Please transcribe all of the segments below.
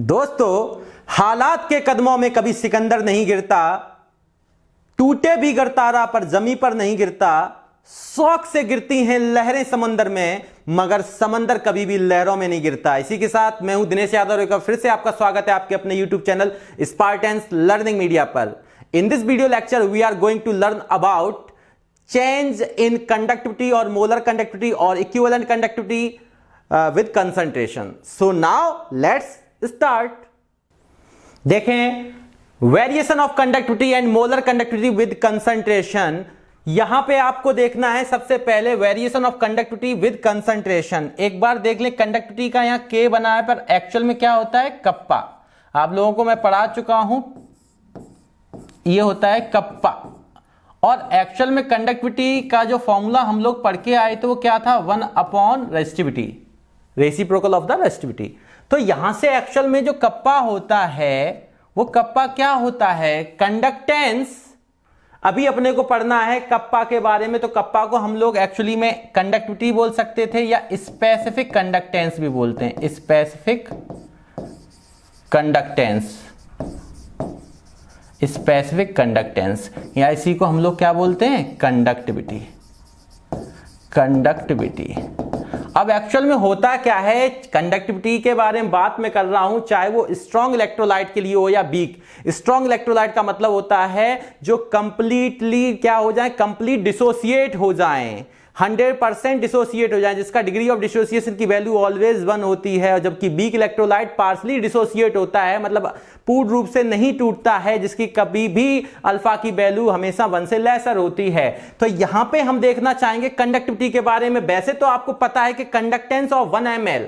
दोस्तों, हालात के कदमों में कभी सिकंदर नहीं गिरता, टूटे भी गरतारा पर जमी पर नहीं गिरता। शौक से गिरती हैं लहरें समंदर में, मगर समंदर कभी भी लहरों में नहीं गिरता। इसी के साथ मैं हूं दिनेश यादव, एक बार फिर से आपका स्वागत है आपके अपने YouTube channel Spartans learning media पर। In this video lecture we are going to learn about change in conductivity और मोलर कंडक्टिविटी और equivalent conductivity with concentration. So now let's start. देखें, variation of conductivity and molar conductivity with concentration. यहां पे आपको देखना है सबसे पहले variation of conductivity with concentration. एक बार देख लें, कंडक्टिविटी का यहां के बना है पर एक्चुअल में क्या होता है, कप्पा। आप लोगों को मैं पढ़ा चुका हूं, ये होता है कप्पा। और एक्चुअल में कंडक्टिविटी का जो फॉर्मूला हम लोग पढ़ के आए तो वो क्या था, 1 resistivity, reciprocal of the resistivity. तो यहां से एक्चुअल में जो कप्पा होता है वो कप्पा क्या होता है, कंडक्टेंस। अभी अपने को पढ़ना है कप्पा के बारे में, तो कप्पा को हम लोग एक्चुअली में कंडक्टिविटी बोल सकते थे या स्पेसिफिक कंडक्टेंस भी बोलते हैं, स्पेसिफिक कंडक्टेंस, स्पेसिफिक कंडक्टेंस, या इसी को हम लोग क्या बोलते हैं, कंडक्टिविटी, कंडक्टिविटी। अब एक्चुअल में होता क्या है, कंडक्टिविटी के बारे में बात मैं कर रहा हूं, चाहे वो स्ट्रॉन्ग इलेक्ट्रोलाइट के लिए हो या वीक। स्ट्रॉन्ग इलेक्ट्रोलाइट का मतलब होता है जो कंप्लीटली क्या हो जाए, कंप्लीट डिसोसिएट हो जाएं, 100% डिसोसिएट हो जाए, जिसका डिग्री ऑफ डिसोसिएशन की वैल्यू ऑलवेज 1 होती है। और जबकि वीक इलेक्ट्रोलाइट पार्शली डिसोसिएट होता है, मतलब पूर्ण रूप से नहीं टूटता है, जिसकी कभी भी अल्फा की वैल्यू हमेशा 1 से लेसर होती है। तो यहां पे हम देखना चाहेंगे कंडक्टिविटी के बारे में। वैसे तो आपको पता है कि कंडक्टेंस ऑफ 1 ml,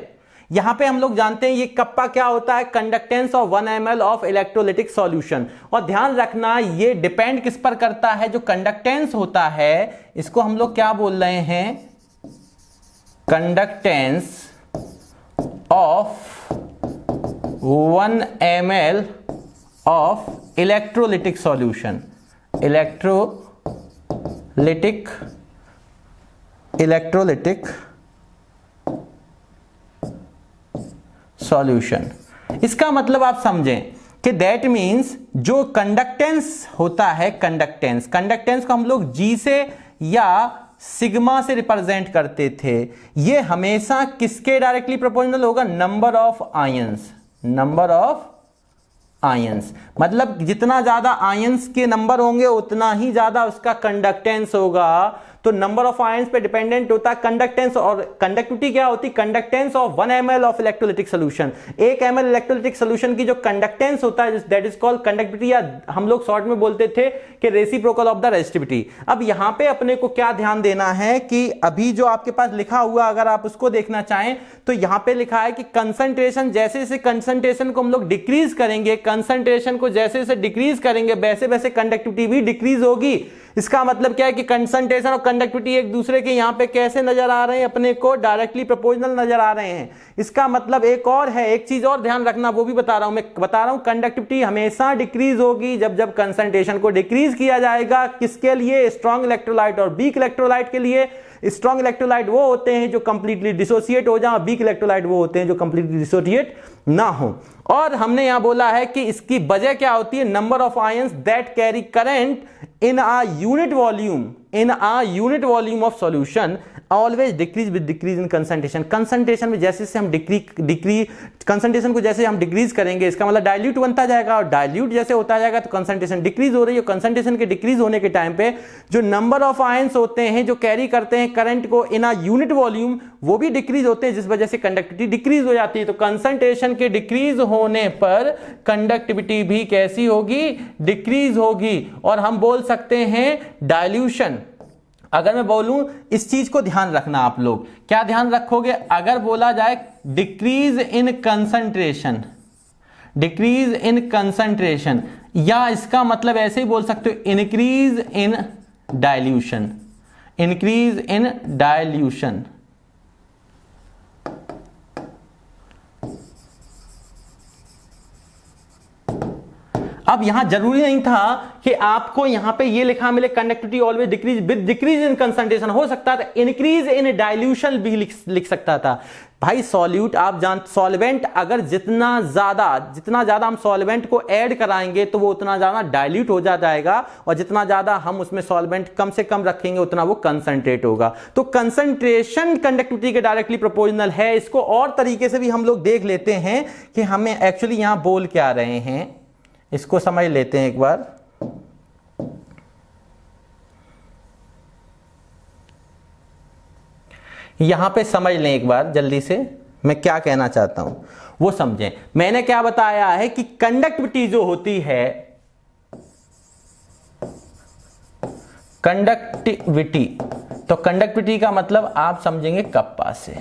यहां पे हम लोग जानते हैं ये कप्पा क्या होता है, conductance of 1 ml of electrolytic solution. और ध्यान रखना, ये डिपेंड किस पर करता है, जो कंडक्टेंस होता है इसको हम लोग क्या बोल रहे हैं, conductance of 1 ml of electrolytic solution, electrolytic solution. इसका मतलब आप समझें कि दैट मींस जो कंडक्टेंस होता है, कंडक्टेंस को हम लोग G से या सिग्मा से रिप्रेजेंट करते थे। ये हमेशा किसके डायरेक्टली प्रोपोर्शनल होगा, number of ions, number of ions. मतलब जितना ज्यादा आयंस के नंबर होंगे उतना ही ज्यादा उसका कंडक्टेंस होगा। तो नंबर ऑफ आयंस पे डिपेंडेंट होता है कंडक्टेंस। और कंडक्टिविटी क्या होती है, conductance of 1 ml of electrolytic solution. 1 ml electrolytic solution की जो कंडक्टेंस होता है दैट इज कॉल्ड कंडक्टिविटी, या हम लोग शॉर्ट में बोलते थे कि रेसिप्रोकल ऑफ द रेसिस्टिविटी। अब यहां पे अपने को क्या ध्यान देना है कि अभी जो आपके पास लिखा हुआ, अगर आप उसको देखना चाहें तो यहां पे लिखा है कि कंसंट्रेशन, जैसे जैसे कंसंट्रेशन को हम लोग डिक्रीज करेंगे, कंसंट्रेशन को जैसे जैसे डिक्रीज करेंगे वैसे वैसे कंडक्टिविटी भी डिक्रीज होगी। इसका मतलब क्या है कि कंसंट्रेशन और कंडक्टिविटी एक दूसरे के यहां पे कैसे नजर आ रहे हैं, अपने को डायरेक्टली प्रोपोर्शनल नजर आ रहे हैं। इसका मतलब एक और है, एक चीज और ध्यान रखना, वो भी बता रहा हूं, मैं बता रहा हूं कंडक्टिविटी हमेशा डिक्रीज होगी जब जब कंसंट्रेशन को डिक्रीज किया जाएगा। किसके लिए, स्ट्रॉन्ग इलेक्ट्रोलाइट और वीक इलेक्ट्रोलाइट के लिए। स्ट्रॉन्ग इलेक्ट्रोलाइट वो होते हैं जो कंप्लीटली डिसोसिएट हो जाए, वीक इलेक्ट्रोलाइट वो होते हैं जो कंप्लीटली डिसोसिएट ना हो। और हमने यहां बोला है कि इसकी वजह क्या होती है, number of ions that carry current in a unit volume of solution always decrease with decrease in concentration. Concentration में जैसे से हम कंसंट्रेशन को जैसे हम डिक्रीज करेंगे, इसका मतलब डाइल्यूट बनता जाएगा, और डाइल्यूट जैसे होता जाएगा तो कंसंट्रेशन डिक्रीज हो रही है। कंसंट्रेशन के डिक्रीज होने के टाइम पे जो नंबर ऑफ आयंस होते हैं जो कैरी करते हैं करंट को इन अ यूनिट वॉल्यूम, वो भी डिक्रीज होते हैं, जिस वजह से कंडक्टिविटी डिक्रीज हो जाती है। तो कंसंट्रेशन के डिक्रीज होने पर कंडक्टिविटी भी कैसी होगी, डिक्रीज होगी। और हम बोल सकते हैं डाइल्यूशन। अगर मैं बोलूं, इस चीज को ध्यान रखना, आप लोग क्या ध्यान रखोगे, अगर बोला जाए decrease in concentration, decrease in concentration, या इसका मतलब ऐसे ही बोल सकते हो increase in dilution, increase in dilution. अब यहां जरूरी नहीं था कि आपको यहां पे ये लिखा मिले conductivity always decrease with decrease in concentration, हो सकता था इंक्रीज इन डाइल्यूशन भी लिख सकता था। भाई सॉल्यूट आप सॉल्वेंट अगर जितना ज्यादा हम सॉल्वेंट को ऐड कराएंगे तो वो उतना ज्यादा डाइल्यूट हो जाएगा, और जितना ज्यादा हम उसमें सॉल्वेंट कम से कम रखेंगे उतना वो कंसंट्रेट होगा। तो कंसंट्रेशन कंडक्टिविटी के डायरेक्टली प्रोपोर्शनल है। इसको और तरीके से भी हम लोग देख लेते हैं कि हमें एक्चुअली यहां बोल क्या रहे हैं, इसको समझ लेते हैं एक बार। यहां पे समझ लें एक बार जल्दी से, मैं क्या कहना चाहता हूं वो समझें। मैंने क्या बताया है कि कंडक्टिविटी जो होती है, कंडक्टिविटी, तो कंडक्टिविटी का मतलब आप समझेंगे कप्पा से।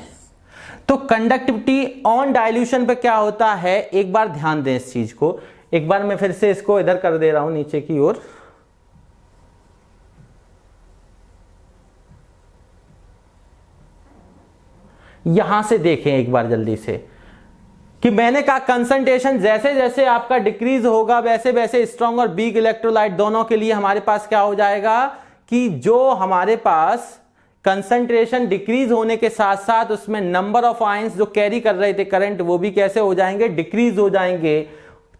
तो कंडक्टिविटी ऑन डाइल्यूशन पे क्या होता है, एक बार ध्यान दें इस चीज को। एक बार मैं फिर से इसको इधर कर दे रहा हूं नीचे की ओर। यहां से देखें एक बार जल्दी से कि मैंने कहा कंसंट्रेशन जैसे जैसे आपका डिक्रीज होगा वैसे वैसे स्ट्रॉन्ग और वीक इलेक्ट्रोलाइट दोनों के लिए हमारे पास क्या हो जाएगा कि जो हमारे पास कंसंट्रेशन डिक्रीज होने के साथ साथ उसमें नंबर ऑफ आयंस जो कैरी कर रहे थे करंट, वो भी कैसे हो जाएंगे, डिक्रीज हो जाएंगे।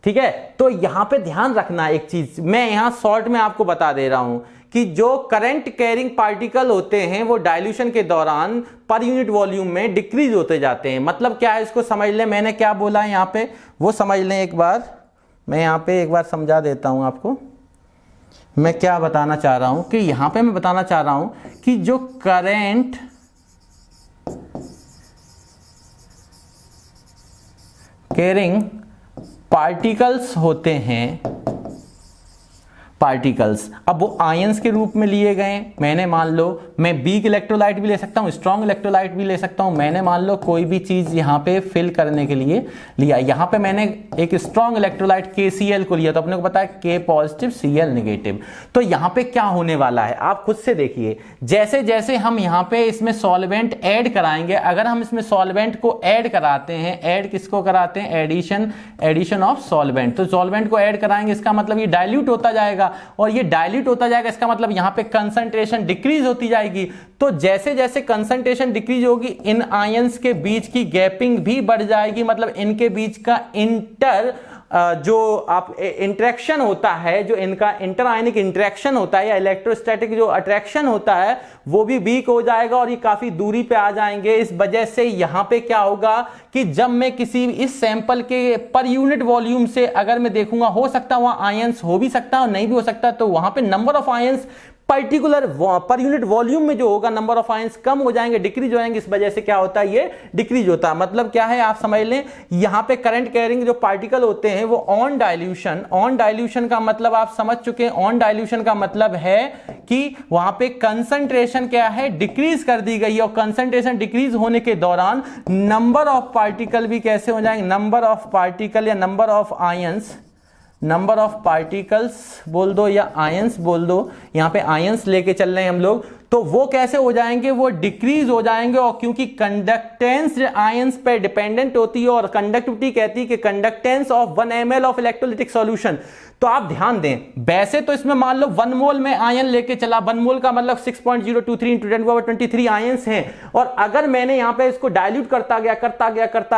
ठीक है, तो यहां पे ध्यान रखना एक चीज, मैं यहां शॉर्ट में आपको बता दे रहा हूं कि जो करंट कैरिंग पार्टिकल होते हैं वो डाइल्यूशन के दौरान पर यूनिट वॉल्यूम में डिक्रीज होते जाते हैं। मतलब क्या है, इसको समझ लें, मैंने क्या बोला है यहां पे वो समझ लें एक बार। मैं यहां पे एक बार समझा देता हूं आपको मैं क्या बताना चाह रहा हूं कि यहां पे मैं बताना चाह रहा हूं कि जो करंट कैरिंग पार्टिकल्स होते हैं, पार्टिकल्स, अब वो आयंस के रूप में लिए गए। मैंने मान लो मैं वीक इलेक्ट्रोलाइट भी ले सकता हूं, स्ट्रॉन्ग इलेक्ट्रोलाइट भी ले सकता हूं। मैंने मान लो कोई भी चीज यहां पे फिल करने के लिए लिया, यहां पे मैंने एक स्ट्रॉन्ग इलेक्ट्रोलाइट KCl को लिया, तो अपने को पता है K पॉजिटिव Cl नेगेटिव। तो यहां पे क्या होने वाला है आप खुद से देखिए, जैसे जैसे हम यहां पे इसमें सॉल्वेंट ऐड कराएंगे, अगर हम इसमें सॉल्वेंट को ऐड कराते हैं, ऐड किसको कराते हैं, एडिशन ऑफ सॉल्वेंट, तो सॉल्वेंट को ऐड कराएंगे, इसका मतलब ये डाइल्यूट होता जाएगा, और ये डाइल्यूट होता जाएगा, इसका मतलब यहां पे कंसंट्रेशन डिक्रीज होती जाएगी। तो जैसे जैसे कंसंट्रेशन डिक्रीज होगी इन आयंस के बीच की गैपिंग भी बढ़ जाएगी, मतलब इनके बीच का जो आप इंटरेक्शन होता है, जो इनका इंटर आयनिक इंटरेक्शन होता है या इलेक्ट्रोस्टैटिक जो अट्रैक्शन होता है वो भी वीक हो जाएगा और ये काफी दूरी पे आ जाएंगे। इस वजह से यहां पे क्या होगा कि जब मैं किसी इस सैंपल के पर यूनिट वॉल्यूम से अगर मैं देखूंगा, हो सकता है वहां आयंस हो भी सकता है और नहीं भी हो सकता, तो वहां पे number of ions particular per unit volume में जो होगा नंबर ऑफ आयंस कम हो जाएंगे, डिक्रीज हो जाएंगे। इस वजह से क्या होता है, ये डिक्रीज होता है। मतलब क्या है आप समझ लें, यहां पे करंट कैरिंग जो पार्टिकल होते हैं वो ऑन डाइल्यूशन का मतलब आप समझ चुके हैं। ऑन डाइल्यूशन का मतलब है कि वहां पे कंसंट्रेशन क्या है, डिक्रीज कर दी गई है, और कंसंट्रेशन डिक्रीज होने के दौरान नंबर ऑफ पार्टिकल भी कैसे हो जाएंगे, नंबर ऑफ पार्टिकल या number of ions, number of particles बोल दो या आयंस बोल दो, यहां पे आयंस लेके चल रहे हैं हम लोग, तो वो कैसे हो जाएंगे, वो डिक्रीज हो जाएंगे। और क्योंकि कंडक्टेंस आयंस पे डिपेंडेंट होती है और कंडक्टिविटी कहती है कि conductance of 1 ml of electrolytic solution, तो आप ध्यान दें, वैसे तो इसमें मान लो 1 मोल में आयन लेके चला, 1 मोल का मतलब 6.023 × 10⁻23 आयंस हैं, और अगर मैंने यहां पे इसको डाइल्यूट करता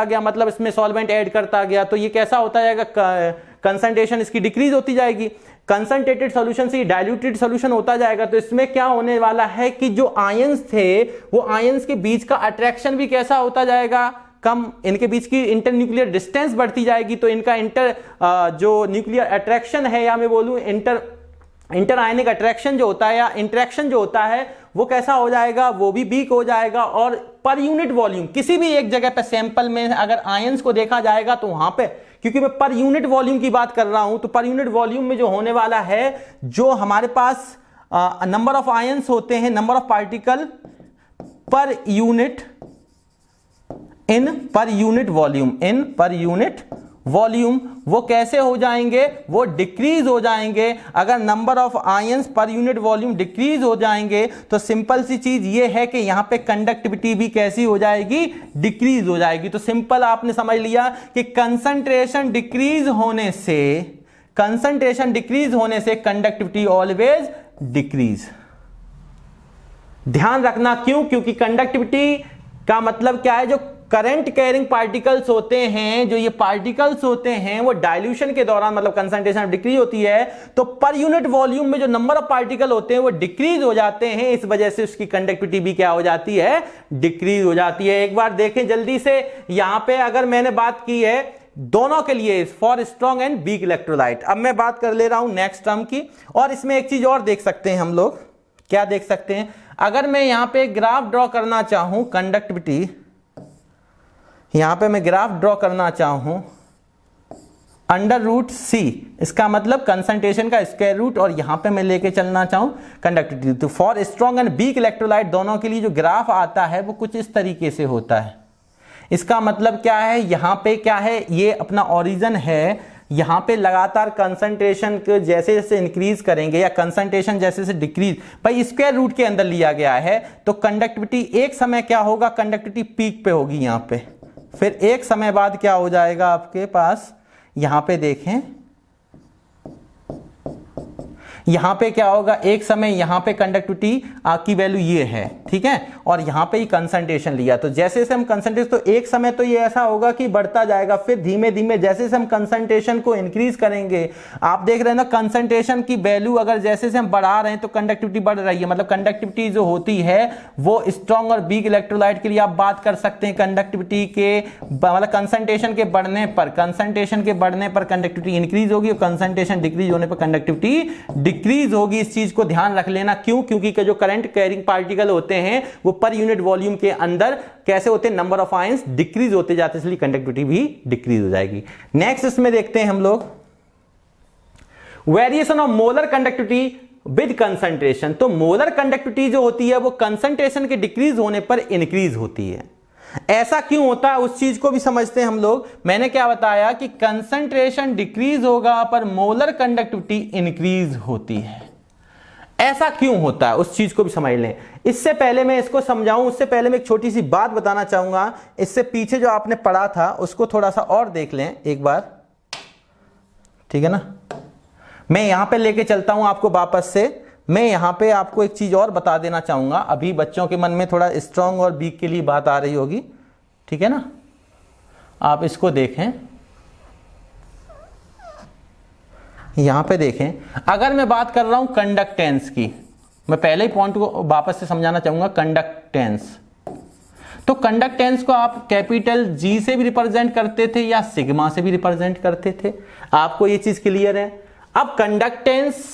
गया मतलब इसमें सॉल्वेंट ऐड करता गया, तो ये कैसा होता जाएगा, कंसंट्रेशन इसकी डिक्रीज होती जाएगी, कंसंट्रेटेड सॉल्यूशन से डाइल्यूटेड सॉल्यूशन होता जाएगा। तो इसमें क्या होने वाला है कि जो आयंस थे वो आयंस के बीच का अट्रैक्शन भी कैसा होता जाएगा, कम, इनके बीच की इंटर न्यूक्लियर डिस्टेंस बढ़ती जाएगी, तो इनका जो न्यूक्लियर अट्रैक्शन है या मैं बोलूं इंटर आयनिक अट्रैक्शन जो होता है या इंटरेक्शन जो होता है वो कैसा हो जाएगा, वो भी वीक हो जाएगा। और पर यूनिट वॉल्यूम किसी भी एक जगह पे सैंपल में अगर आयंस को देखा जाएगा तो वहां पे, क्योंकि मैं पर यूनिट वॉल्यूम की बात कर रहा हूं, तो पर यूनिट वॉल्यूम में जो होने वाला है, जो हमारे पास नंबर ऑफ आयंस होते हैं, number of particle per unit in per unit volume, वो कैसे हो जाएंगे, वो डिक्रीज हो जाएंगे। अगर number of ions per unit volume decrease हो जाएंगे तो सिंपल सी चीज ये है कि यहां पे कंडक्टिविटी भी कैसी हो जाएगी, डिक्रीज हो जाएगी। तो सिंपल आपने समझ लिया कि कंसंट्रेशन डिक्रीज होने से कंसंट्रेशन डिक्रीज होने से कंडक्टिविटी ऑलवेज डिक्रीज। ध्यान रखना क्यों, क्योंकि कंडक्टिविटी का मतलब क्या है, जो करंट कैरिंग पार्टिकल्स होते हैं, जो ये पार्टिकल्स होते हैं वो डाइल्यूशन के दौरान मतलब कंसंट्रेशन डिक्रीज होती है तो पर यूनिट वॉल्यूम में जो नंबर ऑफ पार्टिकल होते हैं वो डिक्रीज हो जाते हैं, इस वजह से उसकी कंडक्टिविटी भी क्या हो जाती है, डिक्रीज हो जाती है। एक बार देखें जल्दी से, यहां पे अगर मैंने बात की है दोनों के लिए for strong and weak electrolyte, अब मैं बात कर ले रहा हूं नेक्स्ट टर्म की। और इसमें एक चीज और देख सकते हैं हम लोग, क्या देख सकते हैं, अगर मैं यहां पे ग्राफ ड्रॉ करना चाहूं कंडक्टिविटी, यहां पे मैं ग्राफ ड्रॉ करना चाहूं अंडर रूट सी, इसका मतलब कंसंट्रेशन का स्क्वायर रूट, और यहां पे मैं लेके चलना चाहूं कंडक्टिविटी, तो for strong and weak electrolyte दोनों के लिए जो ग्राफ आता है वो कुछ इस तरीके से होता है। इसका मतलब क्या है, यहां पे क्या है, ये अपना ओरिजिन है, यहां पे लगातार कंसंट्रेशन को जैसे जैसे इंक्रीज करेंगे या कंसंट्रेशन जैसे जैसे डिक्रीज, भाई स्क्वायर रूट के अंदर लिया गया है, तो कंडक्टिविटी एक समय क्या होगा, कंडक्टिविटी पीक पे होगी यहां पे, फिर एक समय बाद क्या हो जाएगा आपके पास, यहां पे देखें, यहां पे क्या होगा, एक समय यहां पे कंडक्टिविटी की वैल्यू ये है, ठीक है, और यहां पे ही कंसंट्रेशन लिया, तो जैसे जैसे हम कंसंट्रेशन, तो एक समय तो ये ऐसा होगा कि बढ़ता जाएगा, फिर धीमे धीमे जैसे जैसे हम कंसंट्रेशन को इंक्रीज करेंगे, आप देख रहे हैं ना कंसंट्रेशन की वैल्यू अगर जैसे जैसे हम बढ़ा रहे हैं तो कंडक्टिविटी बढ़ रही है, मतलब कंडक्टिविटी जो होती है वो स्ट्रॉन्ग और वीक इलेक्ट्रोलाइट के लिए आप बात कर सकते हैं कंडक्टिविटी के मतलब कंसंट्रेशन के बढ़ने पर, कंसंट्रेशन के बढ़ने पर कंडक्टिविटी इंक्रीज होगी और कंसंट्रेशन डिक्रीज होने पर कंडक्टिविटी डिक्रीज होगी। इस चीज को ध्यान रख लेना, क्यों, क्योंकि जो करंट कैरिंग पार्टिकल होते हैं वो पर यूनिट वॉल्यूम के अंदर कैसे होते हैं, नंबर ऑफ आयंस डिक्रीज होते जाते हैं, इसलिए कंडक्टिविटी भी डिक्रीज हो जाएगी। नेक्स्ट इसमें देखते हैं हम लोग variation of molar conductivity with concentration. तो मोलर कंडक्टिविटी जो होती है वो कंसंट्रेशन के डिक्रीज होने पर इंक्रीज होती है। ऐसा क्यों होता है उस चीज को भी समझते हैं हम लोग। मैंने क्या बताया कि कंसंट्रेशन डिक्रीज होगा पर मोलर कंडक्टिविटी इंक्रीज होती है। ऐसा क्यों होता है उस चीज को भी समझ लें। इससे पहले मैं इसको समझाऊं उससे पहले मैं एक छोटी सी बात बताना चाहूंगा। इससे पीछे जो आपने पढ़ा था उसको थोड़ा सा और देख लें एक बार, ठीक है ना। मैं यहां पे लेके चलता हूं आपको वापस से। मैं यहां पे आपको एक चीज और बता देना चाहूंगा। अभी बच्चों के मन में थोड़ा स्ट्रांग और वीक के लिए बात आ रही होगी, ठीक है ना। आप इसको देखें, यहां पे देखें, अगर मैं बात कर रहा हूं कंडक्टेंस की, मैं पहले ही पॉइंट को वापस से समझाना चाहूंगा। कंडक्टेंस, तो कंडक्टेंस को आप कैपिटल जी से भी रिप्रेजेंट करते थे या सिग्मा से भी रिप्रेजेंट करते थे। आपको ये चीज क्लियर है। अब कंडक्टेंस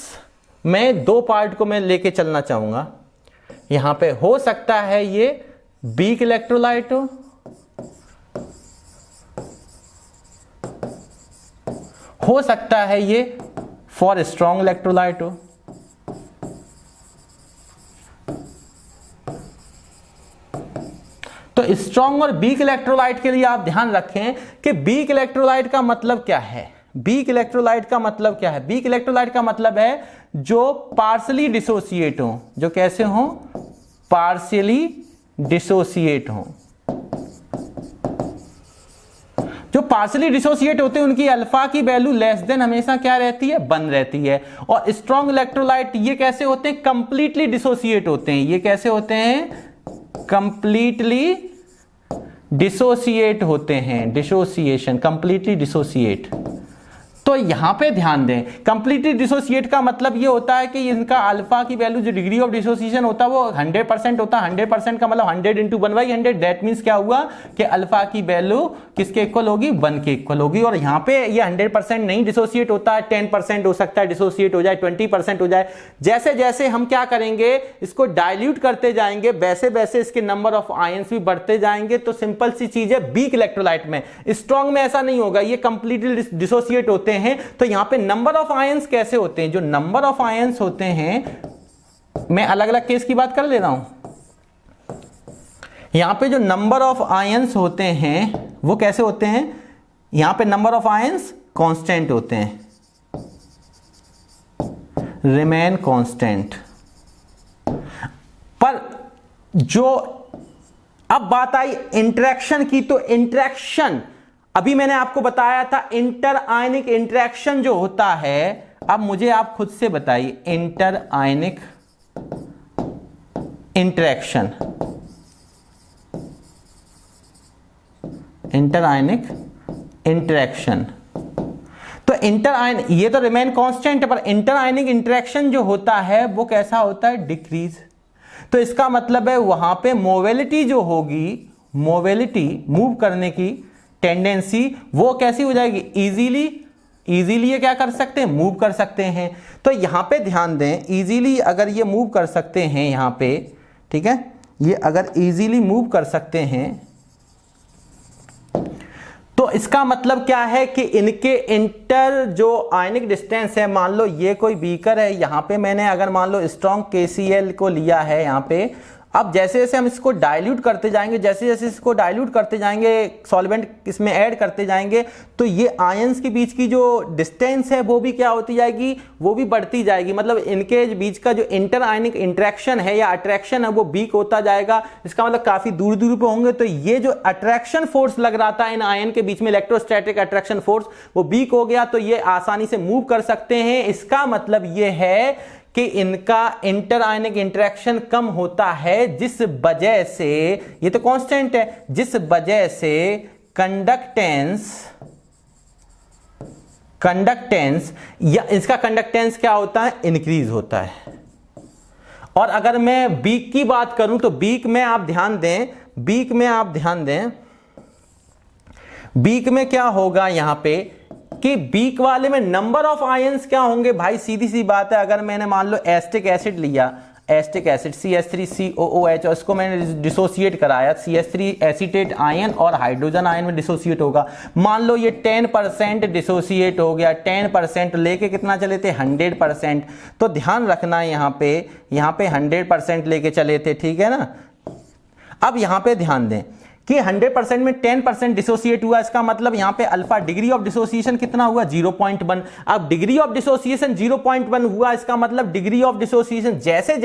में दो पार्ट को मैं लेके चलना चाहूंगा। यहां पे हो सकता है ये वीक इलेक्ट्रोलाइट हो सकता है ये फॉर स्ट्रॉन्ग इलेक्ट्रोलाइट हो। तो स्ट्रॉन्ग और वीक इलेक्ट्रोलाइट के लिए आप ध्यान रखें कि वीक इलेक्ट्रोलाइट का मतलब क्या है। वीक इलेक्ट्रोलाइट का मतलब क्या है। वीक इलेक्ट्रोलाइट का मतलब है जो पार्शियली डिसोसिएट हो, जो कैसे हो, पार्शियली डिसोसिएट हो। जो पार्शियली डिसोसिएट होते हैं उनकी अल्फा की वैल्यू लेस देन हमेशा क्या रहती है, 1 रहती है। और स्ट्रॉन्ग इलेक्ट्रोलाइट ये कैसे होते हैं, कंप्लीटली डिसोसिएट होते हैं। ये कैसे होते हैं, कंप्लीटली डिसोसिएट होते हैं। Dissociation, completely dissociate. तो यहां पे ध्यान दें, कंप्लीटली डिसोसिएट का मतलब ये होता है कि इनका अल्फा की वैल्यू जो डिग्री ऑफ डिसोसिएशन होता है वो 100% होता है। 100% का मतलब 100 × 1/100। दैट मींस क्या हुआ कि अल्फा की वैल्यू किसके इक्वल होगी, 1 के इक्वल होगी। और यहां पे ये 100% नहीं डिसोसिएट होता है, 10% हो सकता है डिसोसिएट हो जाए, 20% हो जाए। जैसे जैसे हम क्या करेंगे, इसको डाइल्यूट करते जाएंगे, वैसे वैसे इसके नंबर ऑफ आयंस भी बढ़ते जाएंगे। तो सिंपल सी चीज है वीक इलेक्ट्रोलाइट में। स्ट्रॉन्ग में ऐसा नहीं होगा, ये कंप्लीटली डिसोसिएट होते हैं। तो यहां पे नंबर ऑफ आयंस कैसे होते हैं, जो नंबर ऑफ आयंस होते हैं, मैं अलग अलग केस की बात कर ले रहा हूं। यहां पे जो नंबर ऑफ आयंस होते हैं वो कैसे होते हैं, यहां पे नंबर ऑफ आयंस कांस्टेंट होते हैं, रिमेन कांस्टेंट। पर जो अब बात आई इंटरेक्शन की, तो इंटरेक्शन अभी मैंने आपको बताया था इंटर आयनिक इंटरेक्शन जो होता है, अब मुझे आप खुद से बताइए इंटर आयनिक इंटरेक्शन, इंटर आयनिक इंटरेक्शन, तो इंटर आयन ये तो रिमेन कांस्टेंट है, पर इंटर आयनिक इंटरेक्शन जो होता है वो कैसा होता है, डिक्रीज। तो इसका मतलब है वहां पे मोबिलिटी जो होगी, मोबिलिटी मूव करने की टेंडेंसी वो कैसी हो जाएगी, इजीली ये क्या कर सकते हैं, मूव कर सकते हैं। तो यहां पे ध्यान दें, इजीली अगर ये मूव कर सकते हैं यहां पे, ठीक है, ये अगर इजीली मूव कर सकते हैं तो इसका मतलब क्या है कि इनके इंटर जो आयनिक डिस्टेंस है, मान लो ये कोई बीकर है, यहां पे मैंने अगर मान लो स्ट्रॉन्ग KCl को लिया है यहां पे, अब जैसे जैसे हम इसको डाइल्यूट करते जाएंगे, जैसे जैसे इसको डाइल्यूट करते जाएंगे, सॉल्वेंट इसमें ऐड करते जाएंगे, तो ये आयंस के बीच की जो डिस्टेंस है वो भी क्या होती जाएगी, वो भी बढ़ती जाएगी। मतलब इनके बीच का जो इंटर आयनिक इंटरेक्शन है या अट्रैक्शन है वो वीक होता जाएगा। इसका मतलब काफी दूर दूर पे होंगे, तो ये जो अट्रैक्शन फोर्स लग रहा था इन आयन के बीच में, इलेक्ट्रोस्टैटिक अट्रैक्शन फोर्स, वो वीक हो गया, तो ये आसानी से मूव कर सकते हैं। इसका मतलब ये है कि इनका इंटर आयनिक इंटरेक्शन कम होता है, जिस वजह से, ये तो कांस्टेंट है, जिस वजह से कंडक्टेंस या इसका कंडक्टेंस क्या होता है, इंक्रीज होता है। और अगर मैं बीक की बात करूं तो बीक में आप ध्यान दें, बीक में क्या होगा यहां पे कि बीक वाले में नंबर ऑफ आयंस क्या होंगे भाई, सीधी सी बात है। अगर मैंने मान लो एस्टिक एसिड लिया, एस्टिक एसिड CH3COOH, और इसको मैंने डिसोसिएट कराया, CH3 एसीटेट आयन और हाइड्रोजन आयन में डिसोसिएट होगा। मान लो ये 10% डिसोसिएट हो गया, 10% लेके कितना चले थे, 100%। तो ध्यान रखना यहाँ पे 100% लेके चले थे, ठीक है ना। अब यहाँ पे ध्यान दें कि 100% में 10% डिसोसिएट हुआ, इसका मतलब यहां पे अल्फा डिग्री ऑफ डिसोसिएशन कितना हुआ, 0.1। अब डिग्री ऑफ डिसोसिएशन 0.1 हुआ, इसका मतलब डिग्री ऑफ डिसोसिएशन जैसे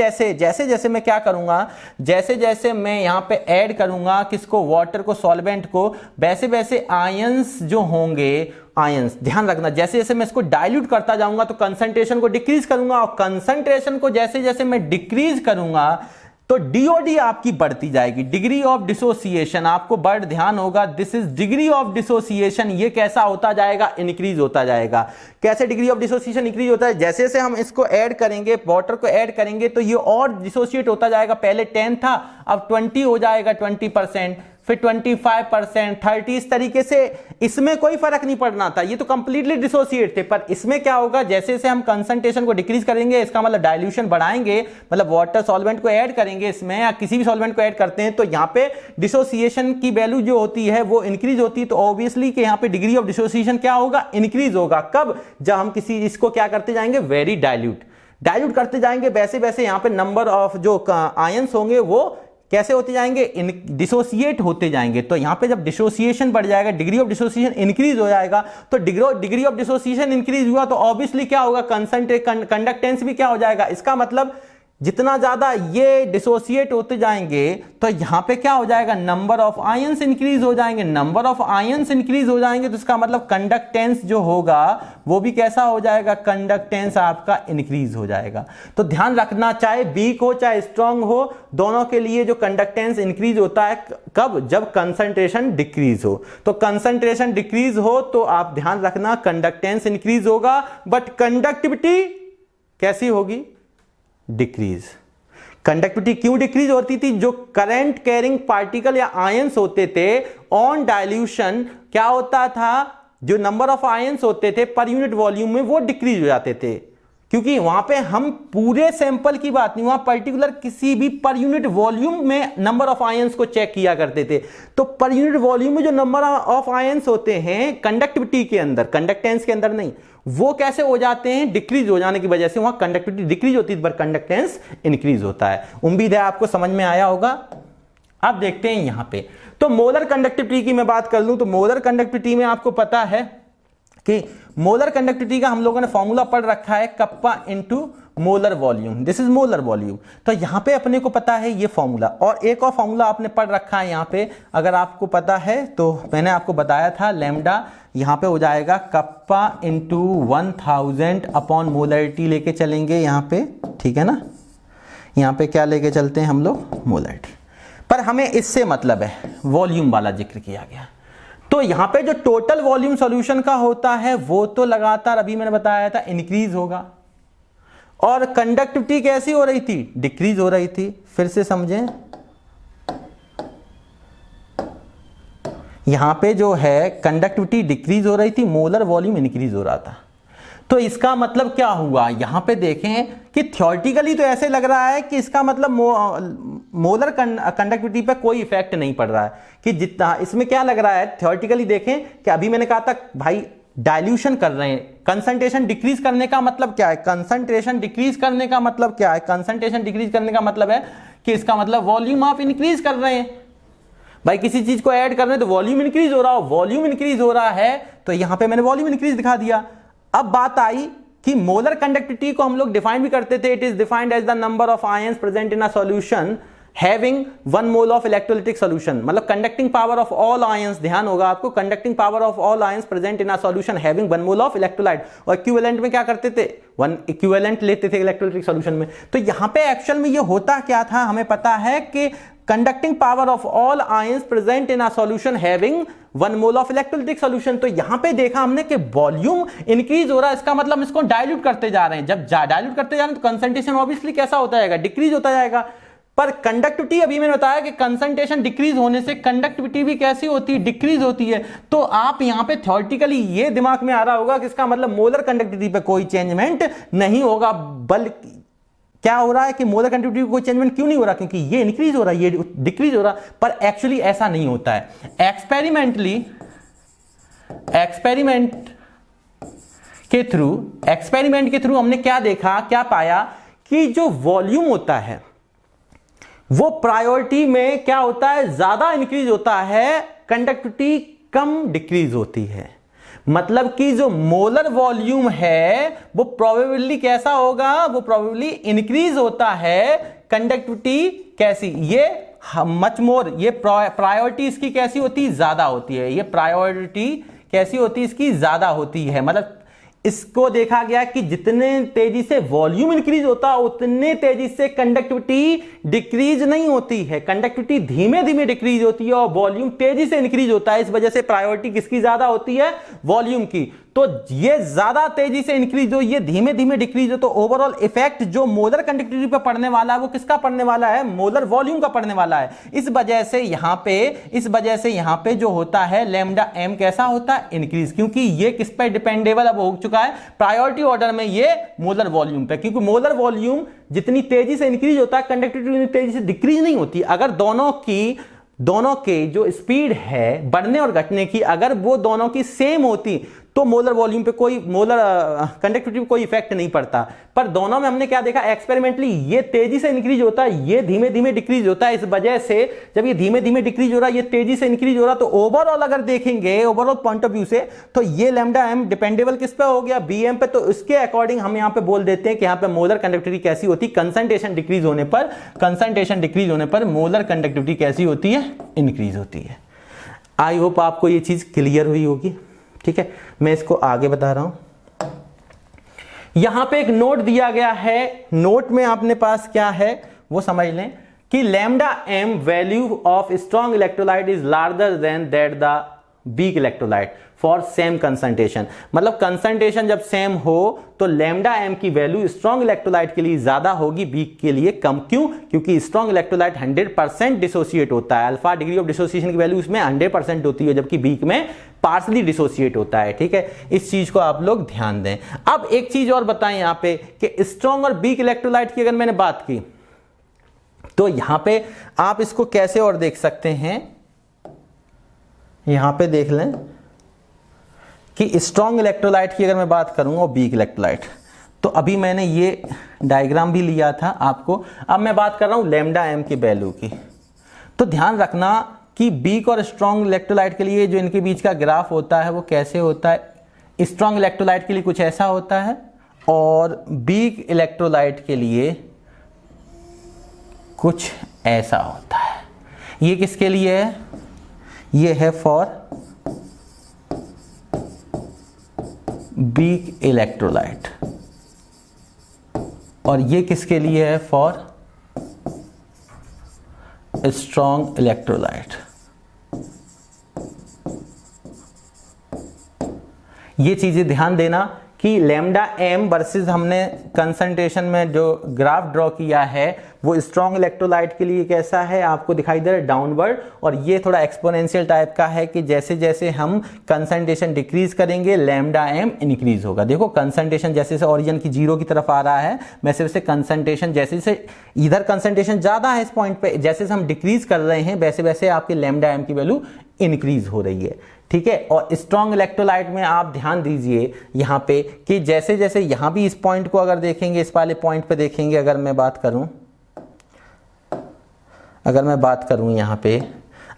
जैसे मैं क्या करूंगा, जैसे जैसे मैं यहां पे ऐड करूंगा किसको, वाटर को, सॉल्वेंट को, वैसे वैसे आयंस जो होंगे, आयंस ध्यान रखना, जैसे जैसे मैं इसको डाइल्यूट करता जाऊंगा तो कंसंट्रेशन को डिक्रीज करूंगा, और कंसंट्रेशन को जैसे जैसे मैं डिक्रीज करूंगा तो डीओडी आपकी बढ़ती जाएगी, डिग्री ऑफ डिसोसिएशन आपको बढ़, ध्यान होगा, this is degree of dissociation, ये कैसा होता जाएगा, इंक्रीज होता जाएगा। कैसे डिग्री ऑफ डिसोसिएशन इंक्रीज होता है, जैसे जैसे हम इसको ऐड करेंगे, वाटर को ऐड करेंगे, तो ये और डिसोसिएट होता जाएगा। पहले 10 था, अब 20 हो जाएगा, 20%, फिर 25%, 30, इस तरीके से। इसमें कोई फर्क नहीं पड़ना था, ये तो कंप्लीटली डिसोसिएट थे। पर इसमें क्या होगा, जैसे जैसे हम कंसंट्रेशन को डिक्रीज करेंगे, इसका मतलब डाइल्यूशन बढ़ाएंगे, मतलब वाटर सॉल्वेंट को ऐड करेंगे इसमें, या किसी भी सॉल्वेंट को ऐड करते हैं, तो यहां पे डिसोसिएशन की वैल्यू जो होती है वो इंक्रीज होती है। तो ऑब्वियसली कि यहां पे डिग्री ऑफ डिसोसिएशन क्या होगा, इंक्रीज होगा। कब, जब हम किसी इसको क्या करते जाएंगे, वेरी डाइल्यूट करते जाएंगे, वैसे वैसे यहां पे नंबर ऑफ जो आयंस होंगे वो कैसे होते जाएंगे, डिसोसिएट होते जाएंगे। तो यहां पे जब डिसोसिएशन बढ़ जाएगा, डिग्री ऑफ डिसोसिएशन इंक्रीज हो जाएगा, तो डिग्री ऑफ डिसोसिएशन इंक्रीज हुआ तो ऑब्वियसली क्या होगा, कंडक्टेंस भी क्या हो जाएगा। इसका मतलब जितना ज्यादा ये डिसोसिएट होते जाएंगे तो यहां पे क्या हो जाएगा, नंबर ऑफ आयंस इंक्रीज हो जाएंगे, नंबर ऑफ आयंस इंक्रीज हो जाएंगे, तो इसका मतलब कंडक्टेंस जो होगा वो भी कैसा हो जाएगा, कंडक्टेंस आपका इंक्रीज हो जाएगा। तो ध्यान रखना, चाहे वीक हो चाहे स्ट्रांग हो, दोनों के लिए जो कंडक्टेंस इंक्रीज होता है कब, जब कंसंट्रेशन डिक्रीज हो। तो कंसंट्रेशन डिक्रीज हो तो आप ध्यान रखना कंडक्टेंस इंक्रीज होगा, बट कंडक्टिविटी कैसी होगी, डिक्रीज। कंडक्टिविटी क्यों डिक्रीज होती थी, जो करंट कैरिंग पार्टिकल या आयंस होते थे ऑन डाइल्यूशन क्या होता था, जो नंबर ऑफ आयंस होते थे पर यूनिट वॉल्यूम में वो डिक्रीज हो जाते थे, क्योंकि वहां पे हम पूरे सैंपल की बात नहीं, वहां पर्टिकुलर किसी भी पर यूनिट वॉल्यूम में नंबर ऑफ आयंस को चेक किया करते थे। तो पर यूनिट वॉल्यूम में जो नंबर ऑफ आयंस होते हैं कंडक्टिविटी के अंदर, कंडक्टेंस के अंदर नहीं, वो कैसे हो जाते हैं, डिक्रीज हो जाने की वजह से वहां कंडक्टिविटी डिक्रीज होती है पर कंडक्टेंस इंक्रीज होता है। उम्मीद है आपको समझ में आया होगा। अब देखते हैं यहां पे, तो मोलर कंडक्टिविटी की मैं बात कर लूं तो मोलर कंडक्टिविटी में आपको पता है कि मोलर कंडक्टिविटी का हम लोगों ने फॉर्मूला पढ़ रखा है, kappa into molar volume, this is molar volume. तो यहाँ पे अपने को पता है ये फॉर्मूला, और एक और फॉर्मूला आपने पढ़ रखा है यहाँ पे, अगर आपको पता है तो मैंने आपको बताया था लैम्डा यहाँ पे हो जाएगा कप्पा इंटू 1000 अपॉन मोलरिटी लेके चलेंगे यहाँ पे, ठीक है ना। यहाँ पे क्या लेके चलते हैं हम लोग, मोलरिटी। पर हमें इससे मतलब है, वॉल्यूम वाला जिक्र किया गया। तो यहाँ पे जो टोटल वॉल्यूम सॉल्यूशन का होता है वो तो लगातार अभी मैंने बताया था इंक्रीज होगा, और कंडक्टिविटी कैसी हो रही थी, डिक्रीज हो रही थी। फिर से समझें, यहां पे जो है कंडक्टिविटी डिक्रीज हो रही थी, मोलर वॉल्यूम इंक्रीज हो रहा था। तो इसका मतलब क्या हुआ, यहां पे देखें कि थ्योरेटिकली तो ऐसे लग रहा है कि इसका मतलब मोलर कंडक्टिविटी पे कोई इफेक्ट नहीं पड़ रहा है, कि जितना इसमें क्या लग रहा है थ्योरेटिकली देखें कि अभी मैंने कहा था भाई डाइल्यूशन कर रहे हैं, कंसंट्रेशन डिक्रीज करने का मतलब क्या है, कंसंट्रेशन डिक्रीज करने का मतलब क्या है, कंसंट्रेशन डिक्रीज करने का मतलब है कि इसका मतलब वॉल्यूम आप इंक्रीज कर रहे हैं। भाई किसी चीज को ऐड कर रहे हैं तो वॉल्यूम इंक्रीज हो रहा हो, वॉल्यूम इंक्रीज हो रहा है, तो यहां पे मैंने वॉल्यूम इंक्रीज दिखा दिया। अब बात आई कि मोलर कंडक्टिविटी को हम लोग डिफाइन भी करते थे, it is defined as the number of ions present in a solution having 1 mole of electrolytic solution, मतलब conducting power of all ions, ध्यान होगा आपको, conducting power of all ions present in a solution having 1 mole of electrolyte. और equivalent में क्या करते थे, 1 equivalent लेते थे इलेक्ट्रोलाइटिक सॉल्यूशन में। तो यहां पे एक्चुअल में ये होता क्या था, हमें पता है कि conducting power of all ions present in a solution having 1 mole of electrolytic solution. तो यहां पे देखा हमने कि वॉल्यूम इंक्रीज हो रहा है, इसका मतलब इसको डाइल्यूट करते जा रहे हैं। जब डाइल्यूट करते जा रहे हैं तो कंसंट्रेशन ऑब्वियसली कैसा होता जाएगा, डिक्रीज होता जाएगा। पर कंडक्टिविटी, अभी मैंने बताया कि कंसंट्रेशन डिक्रीज होने से कंडक्टिविटी भी कैसी होती है, डिक्रीज होती है। तो आप यहां पे थ्योरेटिकली ये दिमाग में आ रहा होगा कि इसका मतलब मोलर कंडक्टिविटी पे कोई चेंजमेंट नहीं होगा, बल्कि क्या हो रहा है कि मोलर कंडक्टिविटी को कोई चेंजमेंट क्यों नहीं हो रहा, क्योंकि ये इंक्रीज हो रहा है, ये डिक्रीज हो रहा। पर एक्चुअली ऐसा नहीं होता है। एक्सपेरिमेंट के थ्रू हमने क्या देखा, क्या पाया कि जो वॉल्यूम होता है वो प्रायोरिटी में क्या होता है, ज्यादा इंक्रीज होता है, कंडक्टिविटी कम डिक्रीज होती है। मतलब कि जो मोलर वॉल्यूम है वो प्रोबेबली कैसा होगा, वो प्रोबेबली इंक्रीज होता है, कंडक्टिविटी कैसी, ये मच मोर, ये प्रायोरिटी इसकी कैसी होती है, ज्यादा होती है। ये प्रायोरिटी कैसी होती है, इसकी ज्यादा होती है। मतलब इसको देखा गया कि जितने तेजी से वॉल्यूम इंक्रीज होता है उतने तेजी से कंडक्टिविटी डिक्रीज नहीं होती है, कंडक्टिविटी धीमे धीमे डिक्रीज होती है और वॉल्यूम तेजी से इंक्रीज होता है। इस वजह से प्रायोरिटी किसकी ज्यादा होती है, वॉल्यूम की। तो ये ज्यादा तेजी से इंक्रीज हो, ये धीमे धीमे डिक्रीज हो, तो ओवरऑल इफेक्ट जो मोलर कंडक्टिविटी पे पड़ने वाला है वो किसका पड़ने वाला है, मोलर वॉल्यूम का पड़ने वाला है। इस वजह से यहां पे जो होता है लैम्डा एम कैसा होता है, इंक्रीज, क्योंकि ये किस पे डिपेंडेबल अब हो चुका है, प्रायोरिटी ऑर्डर में ये मोलर वॉल्यूम पे, क्योंकि मोलर वॉल्यूम जितनी तेजी से इंक्रीज होता है कंडक्टिविटी उतनी तेजी से डिक्रीज नहीं होती। अगर दोनों के जो स्पीड है बढ़ने और घटने की, अगर वो दोनों की सेम होती तो मोलर वॉल्यूम पे कोई, मोलर कंडक्टिविटी पे कोई इफेक्ट नहीं पड़ता। पर दोनों में हमने क्या देखा, एक्सपेरिमेंटली ये तेजी से इंक्रीज होता है, ये धीमे धीमे डिक्रीज होता है। इस वजह से जब ये धीमे धीमे डिक्रीज हो रहा है, ये तेजी से इंक्रीज हो रहा है, तो ओवरऑल अगर देखेंगे, ओवरऑल पॉइंट ऑफ व्यू से, तो ये लैम्डा एम डिपेंडेबल किस पे हो गया, बी एम पे। तो इसके अकॉर्डिंग हम यहाँ पे बोल देते हैं कि यहाँ पे मोलर कंडक्टिविटी कैसी होती है, कंसंट्रेशन डिक्रीज होने पर मोलर कंडक्टिविटी कैसी होती है, इंक्रीज होती है। आई होप आपको ये चीज क्लियर हुई होगी। ठीक है, मैं इसको आगे बता रहा हूं। यहां पे एक नोट दिया गया है, नोट में आपने पास क्या है वो समझ लें कि lambda m value of strong electrolyte is larger than that the weak electrolyte for same concentration. मतलब कंसंट्रेशन जब सेम हो तो लैम्डा एम की वैल्यू स्ट्रॉन्ग इलेक्ट्रोलाइट के लिए ज्यादा होगी, वीक के लिए कम। क्यों? क्योंकि स्ट्रॉन्ग इलेक्ट्रोलाइट 100% डिसोसिएट होता है, अल्फा डिग्री ऑफ डिसोसिएशन की वैल्यू इसमें 100% होती है, जबकि वीक में पार्सली डिसोसिएट होता है। ठीक है, इस चीज को आप लोग ध्यान दें। अब एक चीज और बताएं यहां पे कि स्ट्रॉन्ग और वीक इलेक्ट्रोलाइट की अगर मैंने बात की तो यहां पे आप इसको कैसे और देख सकते हैं, यहां पे देख लें कि स्ट्रॉन्ग इलेक्ट्रोलाइट की अगर मैं बात करूंगा और वीक इलेक्ट्रोलाइट, तो अभी मैंने ये डायग्राम भी लिया था आपको। अब मैं बात कर रहा हूं लैम्डा एम की वैल्यू की। तो ध्यान रखना कि वीक और स्ट्रॉन्ग इलेक्ट्रोलाइट के लिए जो इनके बीच का ग्राफ होता है वो कैसे होता है। स्ट्रॉन्ग इलेक्ट्रोलाइट के लिए कुछ ऐसा होता है और वीक इलेक्ट्रोलाइट के लिए कुछ ऐसा होता है। ये किसके लिए है? ये है फॉर वीक इलेक्ट्रोलाइट, और ये किसके लिए है? For strong electrolyte. ये चीजें ध्यान देना कि लैम्डा एम वर्सेस हमने कंसंट्रेशन में जो ग्राफ ड्रॉ किया है वो स्ट्रॉन्ग इलेक्ट्रोलाइट के लिए कैसा है, आपको दिखाई दे रहा है डाउनवर्ड, और ये थोड़ा एक्सपोनेंशियल टाइप का है कि जैसे जैसे हम कंसंट्रेशन डिक्रीज करेंगे लैम्डा एम इंक्रीज होगा। देखो कंसंट्रेशन जैसे जैसे ओरिजिन की जीरो की तरफ आ रहा है वैसे वैसे कंसंट्रेशन जैसे जैसे इधर कंसंट्रेशन ज्यादा है इस पॉइंट पे, जैसे जैसे हम डिक्रीज कर रहे हैं वैसे वैसे आपके लैम्डा एम की वैल्यू इंक्रीज हो रही है। ठीक है, और स्ट्रॉन्ग इलेक्ट्रोलाइट में आप ध्यान दीजिए यहाँ पे कि जैसे जैसे यहाँ भी इस पॉइंट को अगर देखेंगे, इस वाले पॉइंट पे देखेंगे, अगर मैं बात करूं यहाँ पे,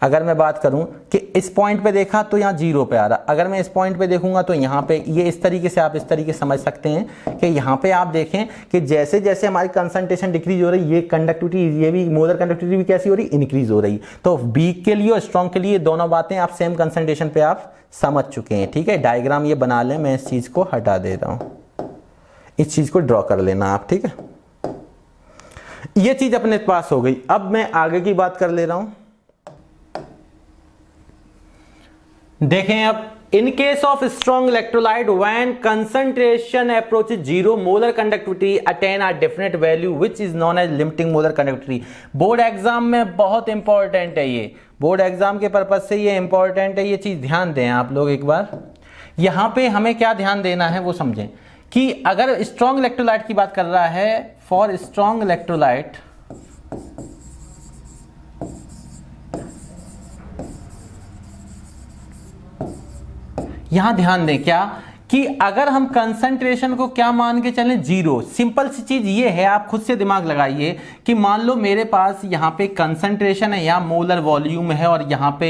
अगर मैं बात करूं कि इस पॉइंट पे देखा तो यहाँ जीरो पे आ रहा, अगर मैं इस पॉइंट पे देखूंगा तो यहाँ पे ये इस तरीके से आप इस तरीके से समझ सकते हैं कि यहाँ पे आप देखें कि जैसे जैसे हमारी कंसंट्रेशन डिक्रीज हो रही है, ये कंडक्टिविटी, ये भी मोलर कंडक्टिविटी भी कैसी हो रही, इंक्रीज हो रही। तो वीक के लिए और स्ट्रॉन्ग के लिए दोनों बातें आप सेम कंसंट्रेशन पे आप समझ चुके हैं। ठीक है, डायग्राम ये बना लें, मैं इस चीज को हटा दे रहा हूं, इस चीज को ड्रॉ कर लेना आप। ठीक है, ये चीज अपने पास हो गई। अब मैं आगे की बात कर ले रहा हूं। देखें अब, in case of strong electrolyte when concentration approaches zero molar conductivity attain a definite value which is known as limiting molar conductivity. Board exam में बहुत इंपॉर्टेंट है ये, बोर्ड एग्जाम के पर्पज से ये इंपॉर्टेंट है, ये चीज ध्यान दें आप लोग एक बार। यहां पे हमें क्या ध्यान देना है वो समझें कि अगर स्ट्रॉन्ग इलेक्ट्रोलाइट की बात कर रहा है, फॉर स्ट्रॉन्ग इलेक्ट्रोलाइट यहां ध्यान दें क्या कि अगर हम कंसंट्रेशन को क्या मान के चलें, जीरो। सिंपल सी चीज ये है, आप खुद से दिमाग लगाइए कि मान लो मेरे पास यहाँ पे कंसंट्रेशन है, यहाँ मोलर वॉल्यूम है, और यहाँ पे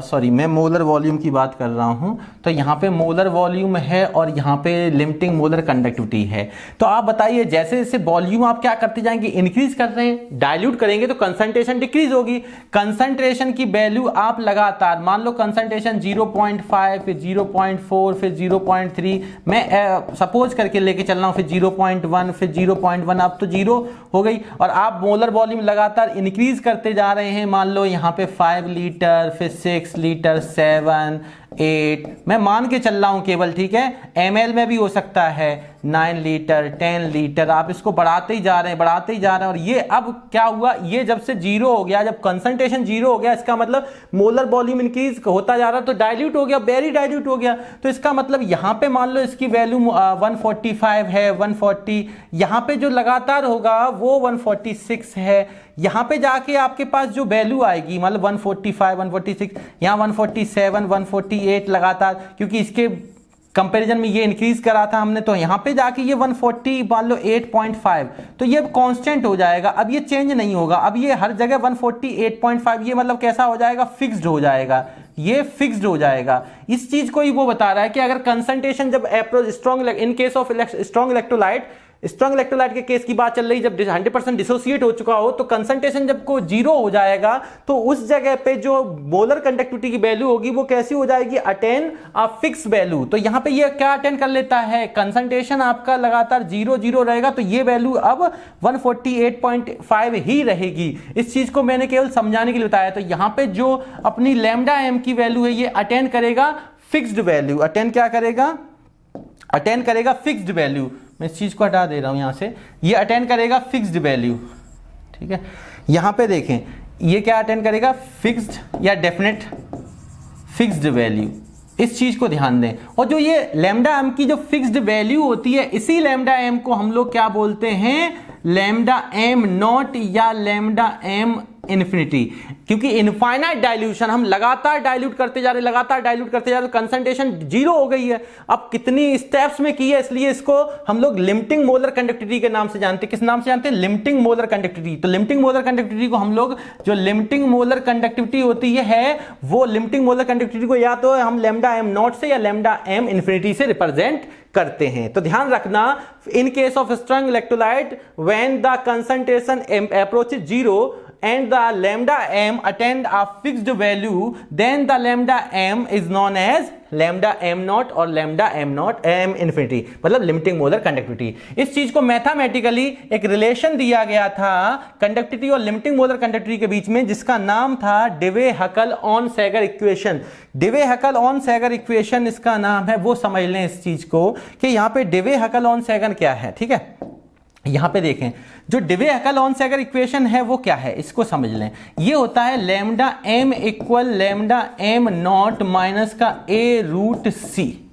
सॉरी मैं मोलर वॉल्यूम की बात कर रहा हूँ, तो यहाँ पे मोलर वॉल्यूम है और यहाँ पे लिमिटिंग मोलर कंडक्टिविटी है। तो आप बताइए जैसे जैसे वॉल्यूम आप क्या करते जाएंगे, इंक्रीज कर रहे हैं, डाइल्यूट करेंगे तो कंसंट्रेशन डिक्रीज होगी। कंसंट्रेशन की वैल्यू आप लगातार मान लो कंसंट्रेशन 0.5 फिर 0.4 फिर 0.3, मैं सपोज करके लेके चल रहा हूं, फिर 0.1 फिर 0.1, अब तो जीरो हो गई, और आप मोलर वॉल्यूम लगातार इंक्रीज करते जा रहे हैं। मान लो यहाँ पे 5 लीटर फिर 6 लीटर 7 8, मैं मान के चल रहा हूं केवल। ठीक है, ml में भी हो सकता है 9 लीटर 10 लीटर, आप इसको बढ़ाते ही जा रहे हैं, बढ़ाते ही जा रहे हैं। और ये अब क्या हुआ, ये जब से जीरो हो गया, जब कंसंट्रेशन जीरो हो गया, इसका मतलब मोलर वॉल्यूम इंक्रीज होता जा रहा, तो डाइल्यूट हो गया, वेरी डाइल्यूट हो गया। तो इसका मतलब यहाँ पे मान लो इसकी वैल्यू 145 है, 140, यहाँ पे जो लगातार होगा वो 146 है। यहाँ पे जाके आपके पास जो वैल्यू आएगी मतलब 145 146, यहाँ 147 148 लगातार, क्योंकि इसके कंपैरिजन में ये इंक्रीज करा था हमने, तो यहाँ पे जाके ये 140 मान लो 8.5, तो ये कांस्टेंट हो जाएगा, अब ये चेंज नहीं होगा, अब ये हर जगह 148.5, ये मतलब कैसा हो जाएगा, फिक्स्ड हो जाएगा, ये फिक्स्ड हो जाएगा। इस चीज को ही वो बता रहा है कि अगर कंसंट्रेशन जब approach strong, in case of strong electrolyte के केस की बात चल रही, जब 100% डिसोसिएट हो चुका हो, तो कंसंट्रेशन जब को जीरो हो जाएगा तो उस जगह पे जो मोलर कंडक्टिविटी की वैल्यू होगी वो कैसी हो जाएगी, अटेन अ फिक्स वैल्यू। तो यहां पे ये क्या अटेन कर लेता है, कंसंट्रेशन आपका लगातार 0 रहेगा, तो ये वैल्यू अब 148.5 ही रहेगी। इस चीज को मैंने केवल समझाने के लिए बताया। तो यहां पे जो अपनी लैम्डा एम की वैल्यू है ये अटेन करेगा फिक्स्ड वैल्यू, अटेन क्या करेगा, अटेन करेगा फिक्स्ड वैल्यू। मैं इस चीज को हटा दे रहा हूं यहां से, ये अटेन करेगा फिक्स्ड वैल्यू। ठीक है, यहां पे देखें ये क्या अटेन करेगा, फिक्स्ड या डेफिनेट फिक्स्ड वैल्यू। इस चीज को ध्यान दें। और जो ये लैम्डा एम की जो फिक्स्ड वैल्यू होती है, इसी लैम्डा एम को हम लोग क्या बोलते हैं, लैम्डा एम नॉट या लैम्डा एम इन्फिनिटी, क्योंकि इनफाइनाइट डाइल्यूशन, हम लगातार डाइल्यूट करते जा रहे, लगातार डाइल्यूट करते जा रहे, तो कंसंट्रेशन जीरो हो गई है। अब कितनी स्टेप्स में की है, इसलिए इसको हम लोग लिमिटिंग मोलर कंडक्टिविटी के नाम से जानते हैं। किस नाम से जानते हैं? Limiting molar conductivity. तो लिमिटिंग मोलर कंडक्टिविटी को हम लोग, जो लिमिटिंग मोलर कंडक्टिविटी होती है, वो लिमिटिंग मोलर कंडक्टिविटी को या तो हम लैम्डा एम नॉट से या लैम्डा एम इन्फिनिटी से रिप्रेजेंट करते हैं। तो ध्यान रखना, इन case of strong electrolyte when the concentration approaches zero and the lambda m attain a fixed value, then the lambda m is known as lambda m naught और lambda m naught m infinity, मतलब limiting molar conductivity. इस चीज को mathematically एक relation दिया गया था conductivity और लिमिटिंग मोलर कंडक्टिविटी के बीच में, जिसका नाम था डेवे हकल on Saigal equation. डेवे हकल on Saigal equation इसका नाम है। वो समझ लें इस चीज को कि यहाँ पे डेवे हकल ऑन सैगर क्या है। ठीक है, यहां पे देखें, जो डेवे हकल ऑन सैगर इक्वेशन है वो क्या है, इसको समझ लें। ये होता है lambda M equal lambda M not minus का ए रूट सी।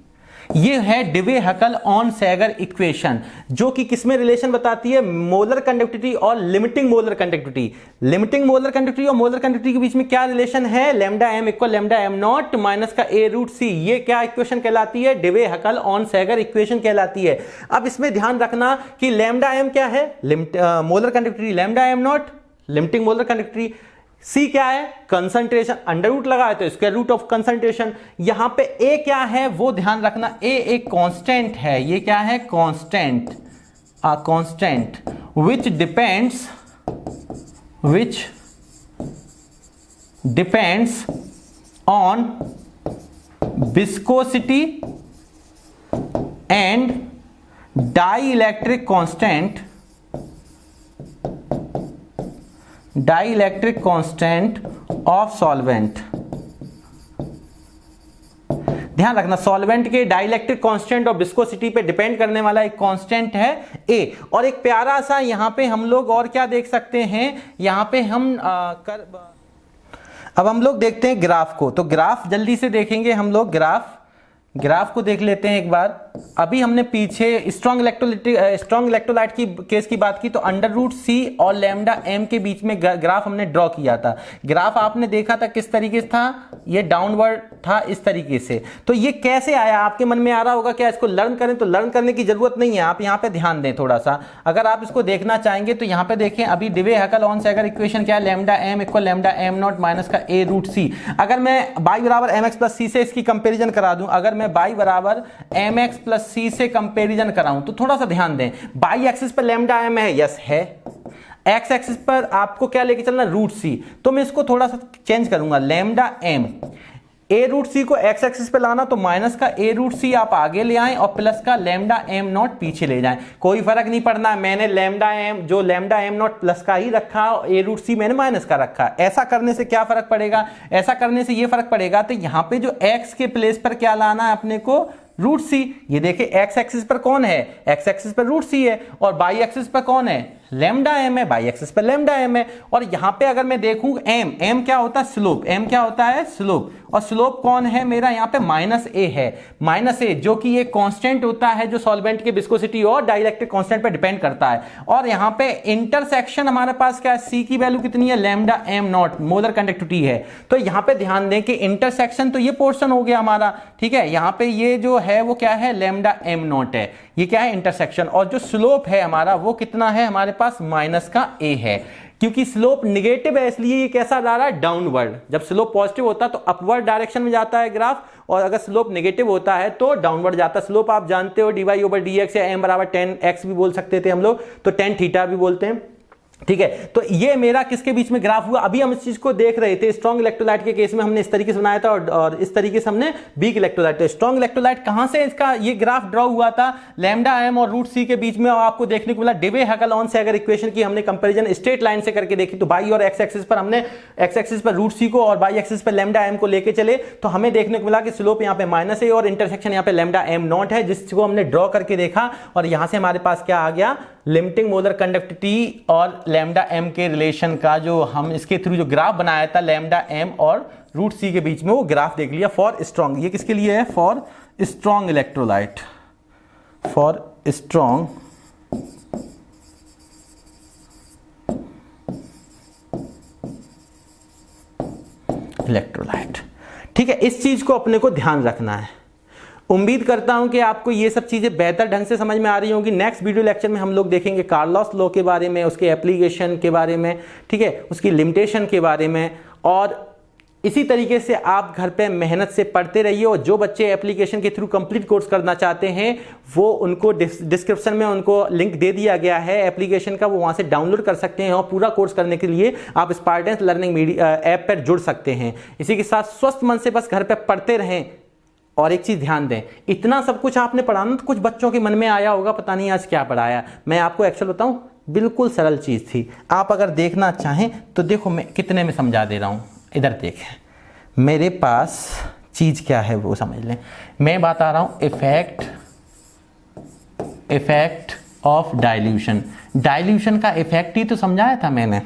ये है डेवे हकल ऑन सैगर इक्वेशन, जो कि किसमें रिलेशन बताती है? मोलर कंडक्टिविटी और limiting molar conductivity. Limiting molar conductivity और मोलर कंडक्टिविटी के बीच में क्या रिलेशन है? Lambda M equal lambda M not minus का ए रूट सी। ये क्या इक्वेशन कहलाती है? डेवे हकल ऑन सैगर इक्वेशन कहलाती है। अब इसमें ध्यान रखना कि लैम्डा एम क्या है? Molar conductivity, lambda M naught limiting molar conductivity, C क्या है? कंसंट्रेशन, अंडर रूट लगा है तो स्क्वायर रूट ऑफ कंसंट्रेशन। यहां पे ए क्या है वो ध्यान रखना, ए एक कांस्टेंट है। ये क्या है? Constant, a constant which depends on viscosity and dielectric constant of solvent. ध्यान रखना, सॉल्वेंट के डाइलेक्ट्रिक कांस्टेंट और विस्कोसिटी पे डिपेंड करने वाला एक कांस्टेंट है ए। और एक प्यारा सा यहां पे हम लोग और क्या देख सकते हैं, यहां पे हम अब हम लोग देखते हैं ग्राफ को। तो ग्राफ जल्दी से देखेंगे हम लोग, ग्राफ को देख लेते हैं एक बार। अभी हमने पीछे स्ट्रॉन्ग इलेक्ट्रोलाइट की केस की बात की, तो अंडर रूट सी और लैम्डा एम के बीच में ग्राफ हमने ड्रॉ किया था। ग्राफ आपने देखा था किस तरीके से था? ये डाउनवर्ड था इस तरीके से। तो ये कैसे आया आपके मन में आ रहा होगा, क्या इसको लर्न करें? तो लर्न करने की जरूरत नहीं है, आप यहाँ पे ध्यान दें थोड़ा सा। अगर आप इसको देखना चाहेंगे तो यहाँ पे देखें, अभी डेवे हकल ऑन सैगर इक्वेशन क्या है? Lambda M equal lambda M not minus का ए रूट सी। अगर मैं बाई बराबर एम एक्स प्लस सी से इसकी कंपेरिजन करा दूं, अगर मैं बाई बराबर एम एक्स प्लस सी से कंपेरिजन कराऊं, तो थोड़ा सा ध्यान दें, बाई एक्सिस पर लैम्डा एम है, यस है। एक्स एक्सिस पर आपको क्या लेके चलना? रूट सी। तो मैं इसको थोड़ा सा चेंज करूंगा, लैम्डा एम, ए रूट सी को एक्स एक्सिस पे लाना, तो माइनस का ए रूट सी आप आगे ले आएं और प्लस का लैम्डा एम नॉट पीछे ले जाएं। कोई फर्क नहीं पड़ना, मैंने लैम्डा एम नॉट प्लस का ही रखा, ए रूट सी मैंने माइनस का रखा। ऐसा करने से क्या फर्क पड़ेगा? ऐसा करने से ये फर्क पड़ेगा, तो यहां पे जो एक्स के प्लेस पर क्या लाना है अपने को? रूट सी। ये देखिए एक्स एक्सिस पर कौन है? एक्स एक्सिस पर रूट सी है, और बाई एक्सिस पर कौन है? लैम्डा एम है, बाई एक्सिस पर लैम्डा एम है। और यहां पे अगर मैं देखूं एम क्या होता है? स्लोप। एम क्या होता है? स्लोप। और स्लोप कौन है मेरा? यहां पे माइनस ए है, माइनस ए, जो कि एक कांस्टेंट होता है जो सॉल्वेंट की विस्कोसिटी और डाइलेक्ट्रिक कांस्टेंट पर डिपेंड करता है। और यहां पे इंटरसेक्शन हमारे पास क्या है? सी की वैल्यू कितनी है? Lambda M not, molar conductivity है। तो यहां पे ध्यान दें कि इंटरसेक्शन तो ये पोर्शन हो गया हमारा, ठीक है। यहां पे ये जो है वो क्या है? लैम्डा एम नॉट है। ये क्या है? इंटरसेक्शन। और जो स्लोप है हमारा वो कितना है हमारे पास? माइनस का ए है। क्योंकि स्लोप निगेटिव है इसलिए ये कैसा जा रहा है? डाउनवर्ड। जब स्लोप पॉजिटिव होता है तो अपवर्ड डायरेक्शन में जाता है ग्राफ, और अगर स्लोप नेगेटिव होता है तो डाउनवर्ड जाता है। स्लोप आप जानते हो, dy ओवर dx या m बराबर tan x भी बोल सकते थे हम लोग, तो tan थीटा भी बोलते हैं, ठीक है। तो ये मेरा किसके बीच में ग्राफ हुआ? अभी हम इस चीज को देख रहे थे, स्ट्रॉन्ग इलेक्ट्रोलाइट के केस में हमने इस तरीके से बनाया था, और इस तरीके से हमने वीक इलेक्ट्रोलाइट। तो स्ट्रॉन्ग इलेक्ट्रोलाइट कहां से इसका ये ग्राफ ड्रॉ हुआ था? लैम्डा एम और रूट सी के बीच में। और आपको देखने को मिला डेवे हकल ऑन सैगर इक्वेशन की हमने कंपैरिजन स्ट्रेट लाइन से करके देखी। तो बाई और एक्स एक्सिस पर हमने एक्स एक्सिस पर रूट सी को और बाई एक्सिस पर लैम्डा एम को लेके चले, तो हमें देखने को मिला कि स्लोप यहाँ पे माइनस है और इंटरसेक्शन यहाँ पे लैम्डा एम नॉट है, जिसको हमने ड्रॉ करके देखा। और यहां से हमारे पास क्या आ गया? लिमिटिंग मोलर कंडक्टिविटी और लैम्डा एम के रिलेशन का जो हम इसके थ्रू जो ग्राफ बनाया था लैम्डा एम और रूट सी के बीच में, वो ग्राफ देख लिया फॉर स्ट्रॉन्ग। ये किसके लिए है? For strong electrolyte, for strong electrolyte. ठीक है, इस चीज को अपने को ध्यान रखना है। उम्मीद करता हूं कि आपको ये सब चीजें बेहतर ढंग से समझ में आ रही होंगी। नेक्स्ट वीडियो लेक्चर में हम लोग देखेंगे कार्लॉस लॉ के बारे में, उसके एप्लीकेशन के बारे में, ठीक है, उसकी लिमिटेशन के बारे में। और इसी तरीके से आप घर पे मेहनत से पढ़ते रहिए। और जो बच्चे एप्लीकेशन के थ्रू कंप्लीट कोर्स करना चाहते हैं वो उनको डिस्क्रिप्शन में उनको लिंक दे दिया गया है एप्लीकेशन का, वो वहां से डाउनलोड कर सकते हैं। और पूरा कोर्स करने के लिए आप स्पार्टन लर्निंग ऐप पर जुड़ सकते हैं। इसी के साथ स्वस्थ मन से बस घर पे पढ़ते रहें। और एक चीज ध्यान दें, इतना सब कुछ आपने पढ़ा ना, तो कुछ बच्चों के मन में आया होगा पता नहीं आज क्या पढ़ाया। मैं आपको एक्चुअल बताऊं, बिल्कुल सरल चीज थी। आप अगर देखना चाहें तो देखो मैं कितने में समझा दे रहा हूं। इधर देखें, मेरे पास चीज क्या है वो समझ लें। मैं बता रहा हूं इफेक्ट ऑफ डाइल्यूशन। डाइल्यूशन का इफेक्ट ही तो समझाया था मैंने।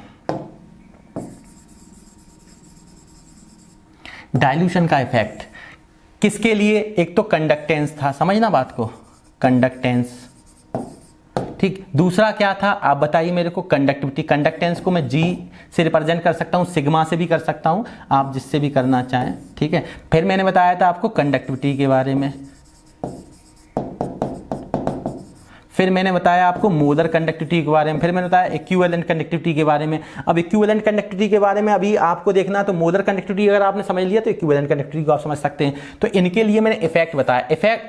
डाइल्यूशन का इफेक्ट किसके लिए? एक तो कंडक्टेंस था, समझना बात को, कंडक्टेंस। ठीक, दूसरा क्या था आप बताइए मेरे को? कंडक्टिविटी। कंडक्टेंस को मैं जी से रिप्रेजेंट कर सकता हूं, सिग्मा से भी कर सकता हूं, आप जिससे भी करना चाहें। ठीक है, फिर मैंने बताया था आपको कंडक्टिविटी के बारे में। फिर मैंने बताया आपको मोलर कंडक्टिविटी के बारे में। फिर मैंने बताया इक्विवेलेंट कंडक्टिविटी के बारे में। अब इक्विवेलेंट कंडक्टिविटी के बारे में अभी आपको देखना है, तो मोलर कंडक्टिविटी अगर आपने समझ लिया तो इक्विवेलेंट कंडक्टिविटी को आप समझ सकते हैं। तो इनके लिए मैंने इफेक्ट बताया।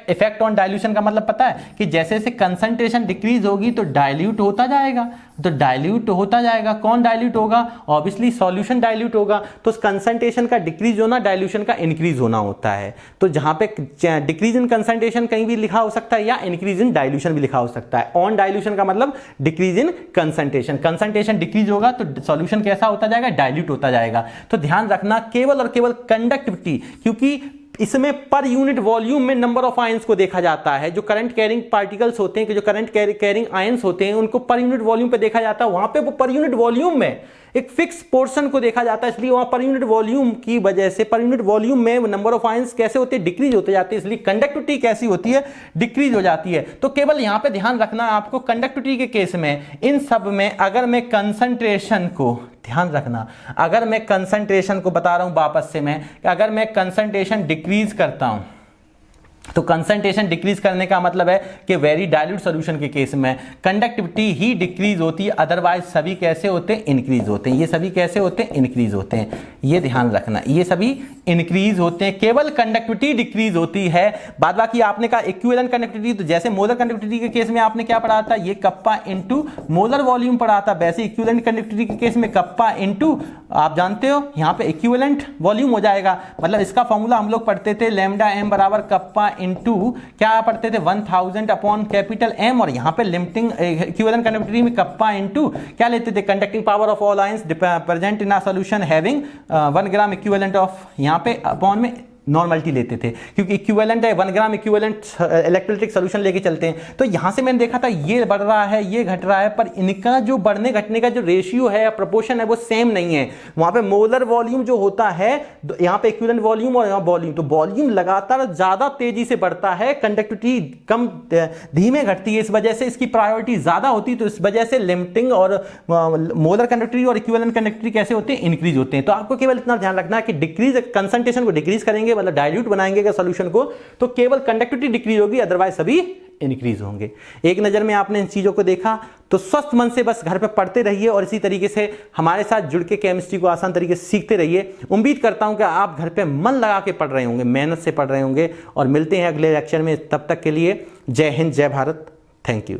इफेक्ट ऑन डाइल्यूशन का मतलब पता है कि जैसे जैसे कंसंट्रेशन डिक्रीज होगी तो डाइल्यूट होता जाएगा। तो डाइल्यूट होता जाएगा, कौन डाइल्यूट होगा? ऑब्वियसली सॉल्यूशन डाइल्यूट होगा। तो कंसंट्रेशन का डिक्रीज होना डाइल्यूशन का इंक्रीज होना होता है। तो जहां पे डिक्रीज इन कंसंट्रेशन कहीं भी लिखा हो सकता है या इंक्रीज इन डाइल्यूशन भी लिखा हो सकता है। ऑन डाइल्यूशन का मतलब decrease in concentration. Concentration decrease होगा तो सॉल्यूशन कैसा होता जाएगा? डाइल्यूट होता जाएगा। तो ध्यान रखना केवल और केवल कंडक्टिविटी, क्योंकि इसमें पर यूनिट वॉल्यूम में नंबर ऑफ आयंस को देखा जाता है। जो करंट कैरिंग पार्टिकल्स होते हैं, जो करंट कैरिंग आयंस होते हैं, उनको पर यूनिट वॉल्यूम पे देखा जाता है। वहां पे वो पर यूनिट वॉल्यूम में एक फिक्स पोर्शन को देखा जाता है, इसलिए वहां पर यूनिट वॉल्यूम की वजह से पर यूनिट वॉल्यूम में नंबर ऑफ आयंस कैसे होते हैं? डिक्रीज होते जाते हैं। इसलिए कंडक्टिविटी कैसी होती है? डिक्रीज हो जाती है। तो केवल यहां पे ध्यान रखना आपको, कंडक्टिविटी के केस में इन सब में अगर मैं कंसंट्रेशन को, ध्यान रखना, अगर मैं कंसंट्रेशन को बता रहा हूं वापस से मैं, अगर मैं कंसंट्रेशन डिक्रीज करता हूं तो कंसंट्रेशन डिक्रीज करने का मतलब है कि वेरी डाइल्यूट सॉल्यूशन के केस में कंडक्टिविटी ही डिक्रीज होती है, अदरवाइज सभी कैसे होते हैं? इंक्रीज होते हैं। ये सभी कैसे होते हैं? इंक्रीज होते हैं। ये ध्यान रखना, ये सभी इंक्रीज होते हैं, केवल कंडक्टिविटी डिक्रीज होती है। बाद बाकी आपने कहा इक्विवेलेंट कंडक्टिविटी, तो जैसे मोलर कंडक्टिविटी के केस में आपने क्या पढ़ा था? ये कप्पा इंटू मोलर वॉल्यूम पढ़ा था। वैसे इक्विवेलेंट कंडक्टिविटी के केस में कप्पा इंटू, आप जानते हो यहां पे इक्विवेलेंट वॉल्यूम हो जाएगा। मतलब इसका फॉर्मूला हम लोग पढ़ते थे लैम्डा एम बराबर कप्पा इंटू क्या पढ़ते थे? 1000 अपॉन कैपिटल एम। और यहां पे लिमिटिंग इक्विवेलेंट कंडक्टिविटी में कप्पा इंटू क्या लेते थे? Conducting power of all ions present in a solution having 1 gram equivalent of, यहां पे अपॉन में नॉर्मलिटी लेते थे, क्योंकि इक्विवेलेंट है 1 ग्राम इक्विवेलेंट इलेक्ट्रोलाइटिक सॉल्यूशन लेके चलते हैं। तो यहां से मैंने देखा था ये बढ़ रहा है, ये घट रहा है, पर इनका जो बढ़ने घटने का जो रेशियो है या प्रोपोर्शन है वो सेम नहीं है। वहां पे मोलर वॉल्यूम जो होता है, यहां पे इक्विवेलेंट वॉल्यूम और यहां वॉल्यूम, तो वॉल्यूम लगातार ज्यादा तेजी से बढ़ता है, कंडक्टिविटी कम धीमे घटती है। इस वजह से इसकी प्रायोरिटी ज्यादा होती है। तो इस वजह से लिमिटिंग और मोलर कंडक्टिविटी और इक्विवेलेंट कंडक्टिविटी कैसे होते हैं? इंक्रीज होते हैं। तो आपको केवल इतना ध्यान रखना है कि डिक्रीज कंसंट्रेशन को डिक्रीज करेंगे, मतलब डाइल्यूट बनाएंगे सॉल्यूशन को, तो केवल कंडक्टिविटी डिक्रीज होगी, अदरवाइज सभी इंक्रीज होंगे। एक नजर में आपने इन चीजों को देखा। तो स्वस्थ मन से बस घर पे पढ़ते रहिए और इसी तरीके से हमारे साथ जुड़ के केमिस्ट्री को आसान तरीके से सीखते रहिए। उम्मीद करता हूं कि आप घर पे मन लगा के पढ़ रहे होंगे, मेहनत से पढ़ रहे होंगे। और मिलते हैं अगले लेक्चर में, तब तक के लिए जय हिंद, जय भारत, थैंक यू।